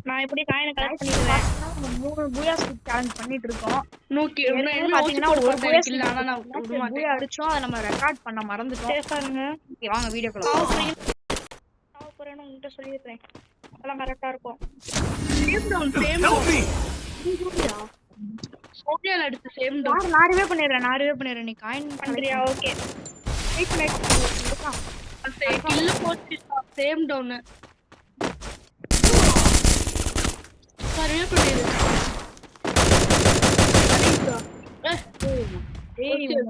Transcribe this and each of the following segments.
நான் எப்படி காயினை கலெக்ட் பண்ணிடுவேன். 3 பூயா ஸ்டிக் சேலஞ்ச் பண்ணிட்டு இருக்கோம். பாத்தீங்கன்னா ஒரு பூயா ஸ்டிக் பூயா அடிச்சோம். அதை நம்ம ரெக்கார்ட் பண்ண மறந்துட்டோம். பாருங்க வாங்க வீடியோக்குள்ள போறேன்னு உங்ககிட்ட சொல்லிடுறேன். அதெல்லாம் கரெக்டா இருக்கும். நான் ரிவே பண்ணிடுறேன். நீ காயின் பண்றியா? ஓகே கில்ல போட்டு சேம் டவுன் ரிவே பண்ணிடு.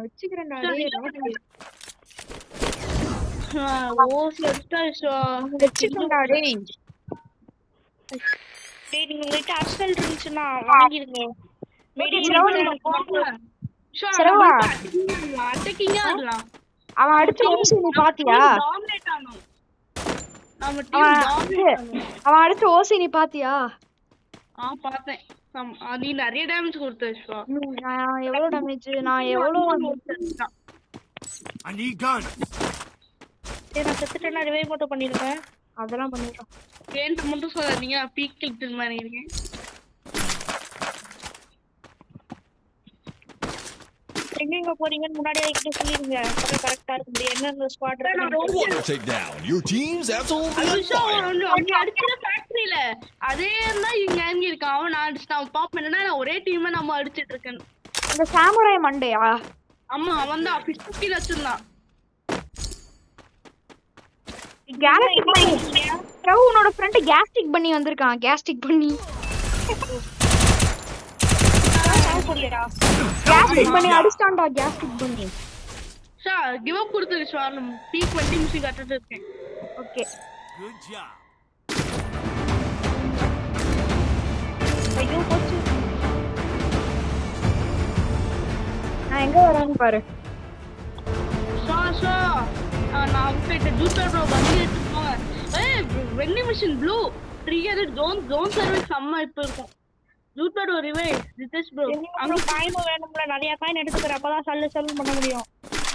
வச்சுக்கிறேன்டா. நீங்க உங்ககிட்ட அர்சல் இருந்துச்சுன்னா வாங்கிருங்க. அவன் அடிச்ச ஓசி நீ பாத்தியா? அவன் அடிச்ச ஓசி நீ பாத்தியா? பார்த்தேன். நீ நிறைய டேமேஜ் கொடுத்த. நான் எவ்வளவு டேமேஜ்? நான் எவ்வளவு நான் செத்துட்டேன்னா ரிவைவ் மட்டும் பண்ணிருக்கேன். அதெல்லாம் பண்ணிடுறோம். கேன்ட்ட மட்டும் சொல்லாதீங்க. பீக் கில்ட் மாதிரி இருக்கேன். எங்க போறீங்கன்னு முன்னாடி கிட்ட சொல்லிருங்க. கரெக்டா இருக்கு. என்ன ஸ்குவாட் ஃபேக்டரியில அதே தான் இங்க இறங்கி இருக்கான். அவன் அடிச்சுட்டான். பாப்ப என்னன்னா ஒரே டீம் நம்ம அடிச்சிட்டு இருக்கேன். இந்த சாமுராய் மண்டையா? ஆமா அவன் தான் 50 கில் வச்சிருந்தான். உன்னோட ஃப்ரெண்ட் கேஸ்டிக் பண்ணி வந்திருக்கான். கேஸ்டிக் பண்ணி அடிச்சான்டா. கேஸ்டிக் பண்ணி கிவ் அப் கொடுத்துரு. நான் பீக் 20 மிஷன் கட்டிட்டு இருக்கேன். Okay good job. ஐயோ போச்சு. நான் எங்க வரேன்னு பாரு. நான் கிட்ட ஜூட்டர் ப்ரோ வந்து எடுத்துக்கோங்க. Vending machine blue trigger zone service செம்ம இப்ப இருக்கும். ஜூட்டர் ரிவைவ் ரிதேஷ் ப்ரோ. அங்க காயின் வேணும்ல. நிறைய காயின் எடுத்துக்கற. அப்பதான் சல்லு பண்ண முடியும்.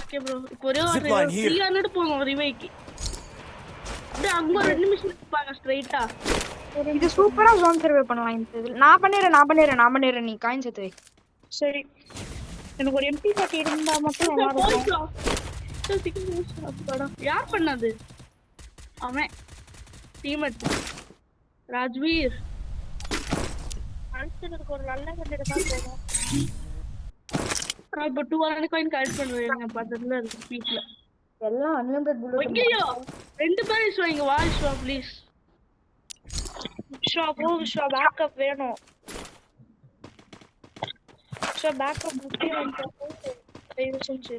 Okay bro. இப்போ ஒரே 300 போங்க ரிவைவ்க்கு. அப்படியே அங்க 2 நிமிஷம் இருப்பாங்க ஸ்ட்ரைட்டா. இது சூப்பரா ஜோன் சர்வே பண்ணலாம் இந்த இதுல. நான் பண்ணிடுறேன். நீ காயின் சேர்த்து வை. சரி. எனக்கு ஒரு எம்பி பாட்டி இருந்தா மட்டும் நல்லா இருக்கும். யார் பண்ணது? அவன் டீம்மேட் ராஜ்வீர். அடுத்ததுக்கு ஒரு நல்ல கண்டிப்பா போகும். நான் இப்போ 200 காயின் கலெக்ட் பண்ணுவேன். பக்கத்துல இருக்கு பீக்ல. எல்லாம் அன்லிமிட்டட் புல்லட். ஐயோ 2 பேர் இங்க வா ஷோ ப்ளீஸ். ஷோ பேக்கப் வேணும். ஷோ பேக்கப் முக்கியம். தயவு செஞ்சு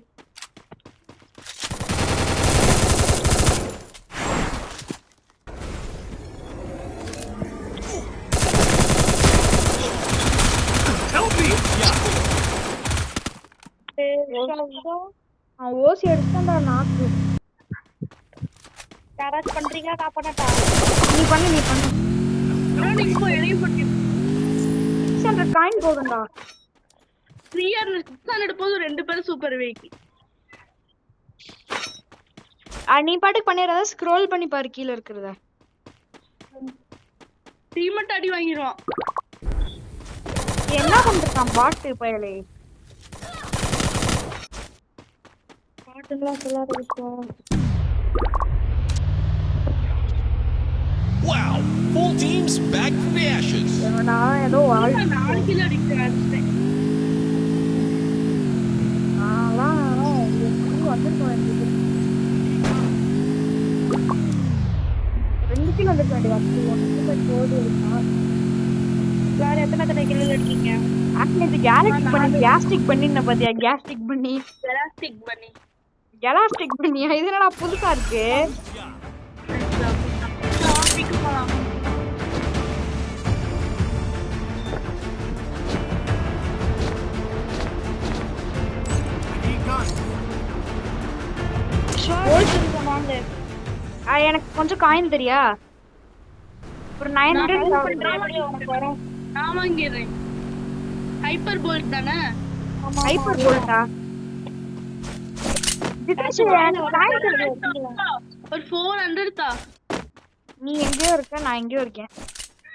ஓசி அடிச்சான்டா. நாக்கு யாராச்சும் பண்றீங்களா? காப்பாட்டா. நீ பண்ணு. நீங்க போய் எதையும் பண்ணி 600 காயின் போடுடா. 600 போது 2 பேர் சூப்பர் வேக்கி. நீ பாட்டுக்கு பண்ணிறத ஸ்க்ரோல் பண்ணி பாரு கீழ இருக்குறத. டீம்மேட் அடி வாங்கிடுவான். என்ன பண்றான் பாட்டு பயலே? பாட்டுங்களா சொல்லாத விஷயம். Wow, full teams back from the ashes. நான் ஏதோ 4 கில் அடிச்சேன். வேற எத்தனை கிலோ எடுக்கீங்க? கேஸ்டிக் பண்ணி இது என்னடா புதுசா இருக்கு? எனக்கு கொஞ்சம் காயின் தெரியா? ஒரு 900 வரும். நான் வாங்கிடுறேன். ஹைப்பர் போல்ட் தானே? ஹைப்பர் போல்ட்டா? ஒரு 400 தா. நீ எங்கயோ இருக்க, நான் எங்கயோ இருக்கேன்.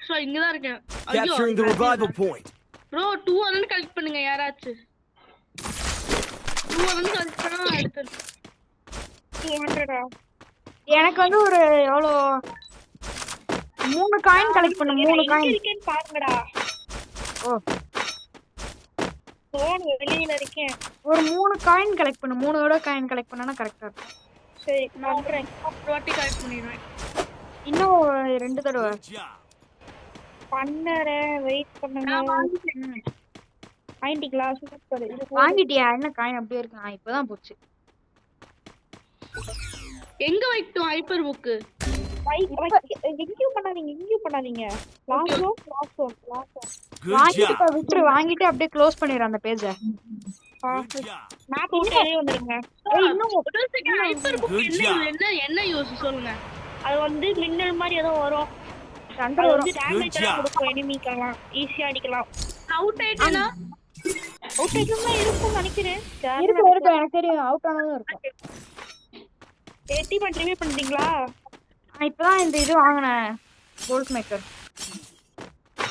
ஆக்சுவலா இங்க தான் இருக்கேன். ஐயோ Capturing the revival point. Bro 2 வரன்னு கலெக்ட் பண்ணுங்க யாராச்சும். 2 வரன்னு கலெக்ட் பண்ணா அடுத்து 200 எனக்கு வந்து ஒரு எவ்வளோ 3 காயின் கலெக்ட் பண்ணு 3 காயின். இருக்கேன்னு பாருங்கடா. ஓ ஃபோன் வெளியில இருக்கேன். ஒரு 3 காயின் கலெக்ட் பண்ணு 3 காயின் கலெக்ட் பண்ணனா கரெக்டா இருக்கும். சரி நான் பண்றேன். ஒரு வாட்டி கலெக்ட் பண்ணிடுவேன். இன்னும் 2 தடவை. Good job. பண்ணறேன் வெயிட் பண்ணுங்க. நான் வாங்கிட்டேன். வாங்கிட்டீங்களா? சூப்பர். இது வாங்கிட்டியா? என்ன காயின் அப்படியே இருக்கு? இப்பதான் போச்சு. எங்க வைக்கட்டும் ஹைப்பர் புக்? எங்கேயும் பண்ணாதீங்க. Last one. Good வாங்கிட்டு job. விட்டுரு வாங்கிட்டு அப்படியே க்ளோஸ் பண்ணிடு அந்த பேஜ. Good job. மேப் விட்டு வந்துருங்க. ஹைப்பர் புக் Good என்ன யூஸ் சொல்லுங்க. அது வந்து மின்னல் மாதிரி ஏதோ வரும். சண்டை அது வரும். வந்து டேமேஜ் Good job. கொடுக்கும் எனிமிக்கெல்லாம். ஈஸியா அடிக்கலாம். அவுட் ஆயிட்டேனா? அவுட் ஆயிட்டுமா இருக்கும்னு நினைக்கிறேன். இருக்கு எனக்கு தெரியும் அவுட் ஆனதும் இருக்கும். எட்டிமெண்ட் ரிவ்யூ பண்ணிட்டீங்களா? நான் இப்பதான் இந்த இது வாங்கினேன் கோல்ட் மேக்கர்.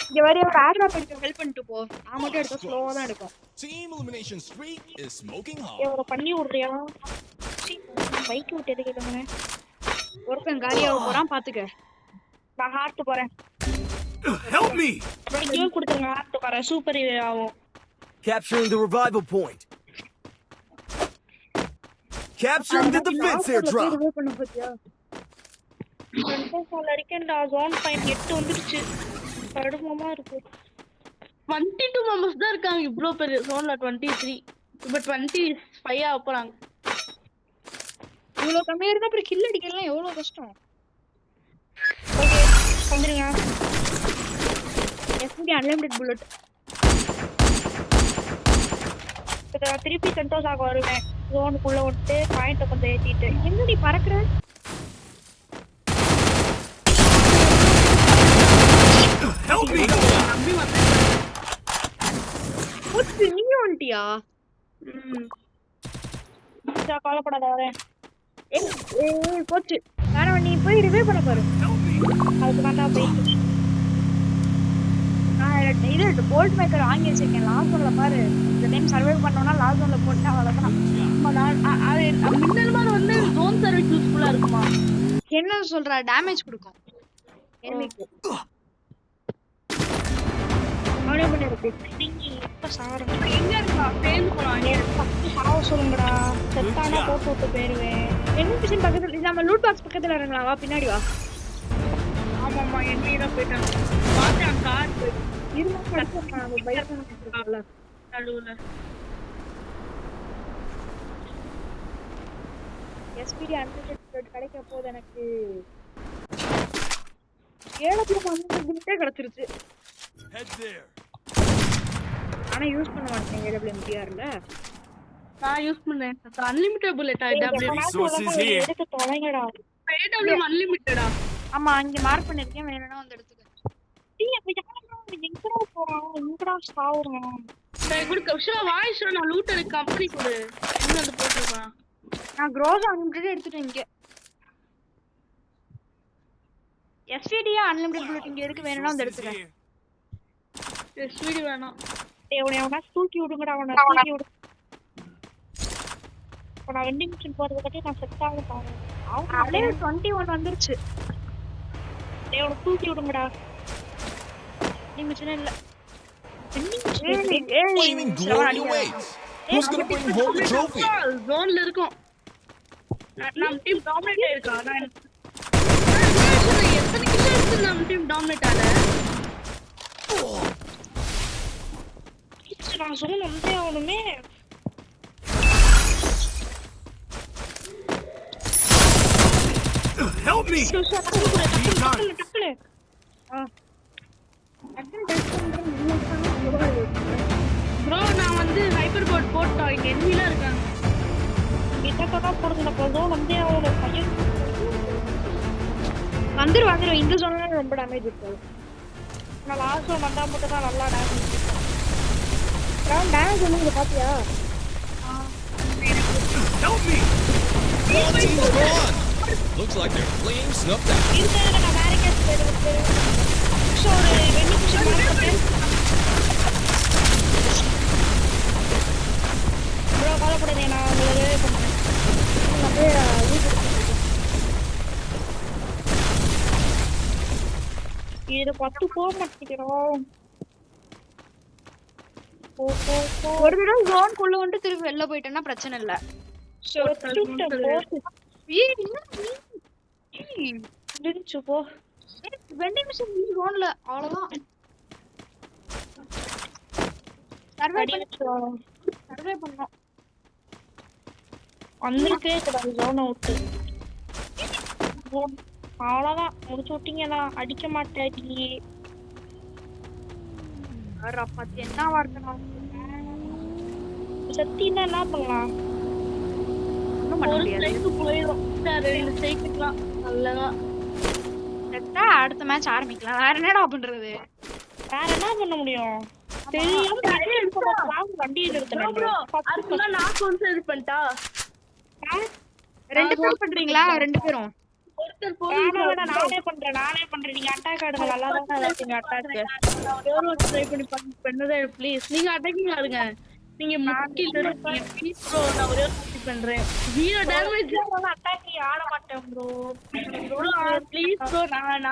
இங்க வரைய ஒரு ஆட்ரா படிக்க ஹெல்ப் பண்ணிட்டு போ. நான் மட்டும் எடுத்தா ஸ்லோவா தான் எடுக்கும். Team elimination streak is smoking hot. இவரை பண்ணி விடுறியா? பைக் விட்டு எடுக்கிறேங்க. ஒருத்தன் காலியாக போறான் பாத்துக்க. நான் ஹார்ட் போறேன். Help me. ரிவ்யூ கொடுத்துருங்க. ஹார்ட் போறேன். சூப்பர் ரிவ்யூ ஆகும். Capturing the revival point. Capturing the defense airdrop. Review பண்ண பத்தியா? சால் அடிக்கண்டா. ஜோன் பாயிண்ட் 8 வந்துருச்சு. கடுமமா இருக்கு. 22 மெம்பர்ஸ் தான் இருக்காங்க இவ்ளோ பெரிய ஜோன்ல. 23 இப்ப 25 ஆக போறாங்க. இவ்வளவு கம்மியா இருந்தா அப்புறம் கில் அடிக்கலாம் எவ்வளவு கஷ்டம். ஓகே வந்துருங்க. SP unlimited bullet. இப்ப திருப்பி சென்டோஸ் ஆக வருவேன். ஜோனுக்குள்ள விட்டு பாயிண்ட கொஞ்சம் ஏத்திட்டு. என்னடி பறக்குற? Help me. நம்பி வந்து போச்சு நீயும் வந்துட்டியா? கவலைப்படாத வரேன். ஏய் போச்சு. வேற நீ போய் ரிவ்யூ பண்ண பாரு. Help me. அதுக்கு தான் போயிட்டு. நான் இது கோல்ட் மேக்கர் வாங்கி வச்சிருக்கேன். லாஸ்ட் ஒன்ல பாரு. இந்த டைம் சர்வே பண்ணோம்னா லாஸ்ட் ஒன்ல போட்டா அவ்வளவுதான். மின்னல் மாதிரி வந்து ஜோன் சர்வீஸ் யூஸ்ஃபுல்லா இருக்குமா? என்ன சொல்ற? டேமேஜ் கொடுக்கும் எனிமிக்கு. அவனே பண்ணிருக்கு. நீங்க இப்ப சாரங்க. எங்க இருக்கா? சேர்ந்து போலாம். ஃபர்ஸ்ட் சாவ சொல்லுங்கடா. செத்தானா போட்டு விட்டு போயிருவேன். எனிமிஷன் பக்கத்துல நம்ம லூட் பாக்ஸ் பக்கத்துல இறங்கலாம். வா பின்னாடி வா. ஆமாமா என்ன தான் போயிட்டாங்க. பார்த்தேன் கார் இருமா கஷ்டம். நம்ம பைக் பண்ணிட்டுல நடுவுல. எஸ்பிடி அன்லிமிட்டட் கிடைக்க போகுது எனக்கு. 750 கிடைச்சிருச்சு. Head there. ஆனா யூஸ் பண்ண மாட்டேன் AWMDRல. நான் யூஸ் பண்ணேன். Unlimited bullet AWM. Resources here. எடுத்து தொலைங்கடா. AWM அன்லிமிட்டடா? ஆமா அங்க மார்க் பண்ணிருக்கேன். வேணும்னா வந்து எடுத்துக்க. நீ அப்ப எங்கடா போறான்? எங்கடா சாவுறான்? சரி குடு கௌஷா வாய்ஸ் நான் லூட் எடுக்க கம்பெனி கொடு. எங்க வந்து போட்டுருக்கான்? நான் க்ரோஸ் அன்லிமிட்டட் எடுத்துட்டேன் இங்க. எஸ்பிடியா அன்லிமிட்டட் புல்லட் இங்க இருக்கு. வேணும்னா வந்து Resources எடுத்துக்க. here. ஸ்வீட் வேணாம். அவனை தூக்கி விடுங்கடா. அவனை தூக்கி விடு. இப்ப நான் வெண்டிங் மிஷின் போறது பத்தி நான் செட் ஆக பாரு. அப்படியே 21 வந்துருச்சு. அவனை தூக்கி விடுங்கடா. நீங்க சின்ன இல்ல. Vending Flaming glory awaits. Who's gonna bring home the trophy? ஜோன்ல இருக்கோம். நம்ம டீம் டாமினேட் ஆயிருக்கா? நான் எத்தனை கிலோ எடுத்து நம்ம டீம் டாமினேட் ஆல? நான் சொன்ன வந்தே ஆகணுமே. Help me. டக்குனு ப்ரோ நான் வந்து ஹைப்பர் போட் போட்டோம். இங்க எனிமிலாம் இருக்காங்க. கிட்டத்தான் போடுங்க. போதும் வந்தே ஆகணும். பையன் வந்துரும். இந்த ஜோன்ல ரொம்ப டேமேஜ் இருக்கு. நான் லாஸ்ட் ஒன் வந்தா மட்டும் தான் நல்லா டேமேஜ் இருக்கும். டேமேஜ் வந்து இங்க பாத்தியா? Help me. All teams gone. Looks like their flames snuffed out. இருக்கிறத நான் வேற கேஸ் போயிடுவேன். ஒரு இது 10 போக மாட்டேங்கிறோம். போ போ போ. ஒரு தடவை ஜோனுக்குள்ள வந்துட்டு திருப்பி வெளில போயிட்டேன்னா பிரச்சனை இல்ல. செத்துட்ட போ. ஏய், என்ன நீ? ஏய், முடிஞ்சு போ. வெண்டிங் மிஷின் ஜோன்ல அவ்வளவுதான். சர்வே அடி வச்சுக்கோ. பண்ணோம். வந்திருக்கே கூடாது ஜோனை விட்டு. அவ்வளவுதான் முடிச்சு விட்டீங்களா? அடிக்க மாட்டாடி. பாத்தி என்ன வார்த்தை சத்தினா என்ன பண்ணலாம்? ஒண்ணும் பண்ண ஒரு முடியாது. ஸ்ட்ரைக்கு போயிடும். 2 ஸ்ட்ரைக்குலாம் நல்லதான். செத்தா அடுத்த மேட்ச் ஆரம்பிக்கலாம். வேற என்னடா பண்றது? வேற என்ன பண்ண முடியும்? தெரியாம வண்டி Bro, எடுத்துனேன். அதுக்குள்ள நான் consider பண்ணிட்டா? 2 பேர் பண்றீங்களா? 2 பேரும் ஒருத்தர் போய் நானே பண்றேன். நீங்க அட்டாக் ஆடுங்க. நல்லா தான் அட்டாக். ட்ரை பண்ணி பண்ணதே ப்ளீஸ். நீங்க அட்டாக்கிங் ஆடுங்க. நீங்க முக்கில இருக்கீங்க. ப்ளீஸ் ப்ரோ, நான் ஒரே ஒரு பண்றேன். 0 டேமேஜ். அட்டாக் ஆட மாட்டேன் ப்ரோ. ப்ளீஸ் ப்ரோ, நான்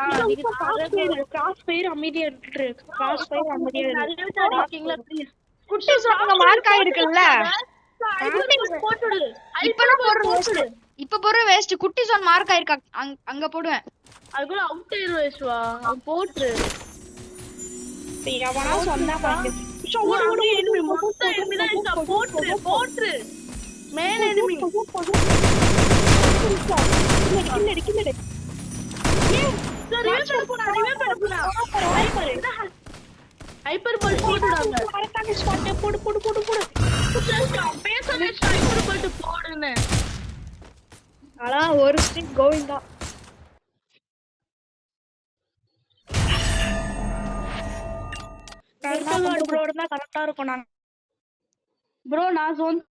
கிராஸ் ஃபயர் அமைதியா இருக்கு. கிராஸ் ஃபயர் அமைதியா இருக்கு. அட்டாக்கிங்ல ப்ளீஸ். குட்டி சொன்ன மார்க் ஆயிருக்குல்ல. போட்டுடு. இப்பலாம் போடுற வேஸ்ட். இப்ப போடுற வேஸ்ட். குட்டி சொன்ன மார்க் ஆயிருக்கா அங்க போடுவேன். அதுக்குள்ள அவுட் ஆயிருவேஸ்வா. போட்டுரு. எவனா சொன்னா பாருங்க. மொத்த enemy தான் இருக்கா. போட்டுரு. மேல enemy. கில்லடி. ஹைப்பர் பால் போட்டுடாங்க. கரெக்டான ஸ்பாட். போடு. பேசவே ஹைப்பர் பால் போடுன்னு. ஆனா ஒரு ஸ்ட்ரிக் கோயிங் தான். ப்ரோ இருந்தா கரெக்டா இருக்கும். ப்ரோ நான் zone